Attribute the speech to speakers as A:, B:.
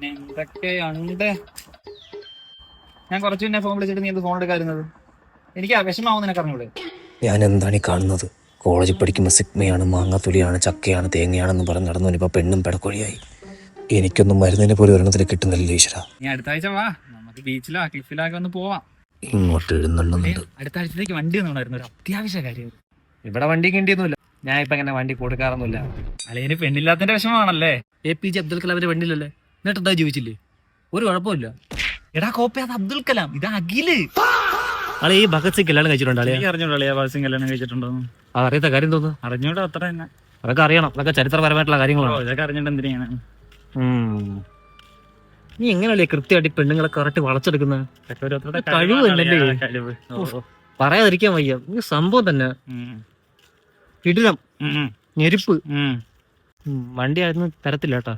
A: എന്തൊക്കെയുണ്ട്. ഞാൻ കുറച്ചു മുന്നേ ഫോൺ വിളിച്ചിട്ട് നീ എന്ത് ഫോൺ എടുക്കാറുന്നത്? എനിക്ക് വിഷമാവും നിനക്ക് അറിഞ്ഞൂടെ?
B: ഞാൻ എന്താണ് ഈ കാണുന്നത്? കോളേജിൽ പഠിക്കുമ്പോൾ സിഗ്മയാണ്, മാങ്ങാത്തൊലിയാണ്, ചക്കയാണ്, തേങ്ങയാണെന്ന് പറഞ്ഞ് നടന്നു. ഇപ്പോൾ പെണ്ണും പെടക്കൊഴിയായി. എനിക്കൊന്നും മരുന്നിനെ പോലും ഒരെണ്ണത്തിൽ കിട്ടുന്നില്ല ഈശ്വര.
A: നീ അടുത്ത ആഴ്ച വാ, നമുക്ക് ബീച്ചിലോ ക്ലിഫിലോ ഒക്കെ ഒന്ന് പോവാം.
B: ഇങ്ങോട്ട് എഴുന്നള്ളുന്നുണ്ട്.
A: അടുത്ത ആഴ്ചത്തേക്ക് വണ്ടി ഒന്നും ഉണ്ടായിരുന്നു, ഒരു അത്യാവശ്യ കാര്യം.
B: ഇവിടെ വണ്ടി കിണ്ടിയൊന്നുമില്ല. ഞാൻ ഇപ്പൊ അങ്ങനെ വണ്ടി കൊടുക്കാറൊന്നുമില്ല.
A: അളിയന് പെണ്ണില്ലാത്തതിന്റെ വിഷമമാണല്ലേ?
B: APJ അബ്ദുൽ കലാമിന്റെ വണ്ടിയിലല്ലേ? എന്നിട്ട് എന്താ ജീവിച്ചില്ലേ? ഒരു കുഴപ്പമില്ല.
A: എടാ കോപ്പി, അത് അബ്ദുൽ കലാം, ഇത് അഖില്.
B: അളെ ഈ ഭഗത് സിംഗ് കല്യാണം കഴിച്ചിട്ടുണ്ടോ?
A: എനിക്ക് അറിഞ്ഞൂടാ ഭഗത് സിംഗ് കല്യാണം കഴിച്ചിട്ടുണ്ടോന്ന്.
B: അറിയാത്ത കാര്യം തോന്നുന്നു.
A: അറിഞ്ഞൂടാ, അത്ര തന്നെ.
B: അതൊക്കെ അറിയണം, അതൊക്കെ ചരിത്രപരമായിട്ടുള്ള കാര്യങ്ങളാണ്.
A: ഇതൊക്കെ അറിഞ്ഞിട്ട് എന്തിനാണ്?
B: നീ എങ്ങനെയല്ലേ കൃത്യമായിട്ട് പെണ്ണുങ്ങളെ കറക്റ്റ് വളച്ചെടുക്കുന്നത്? കഴിവല്ലേ, പറയാതിരിക്കാൻ വയ്യ. ഈ സംഭവം തന്നെ ഇടിലം ഞെരുപ്പ്. വണ്ടി ആയിരുന്നു തരത്തില്ല കേട്ടാ.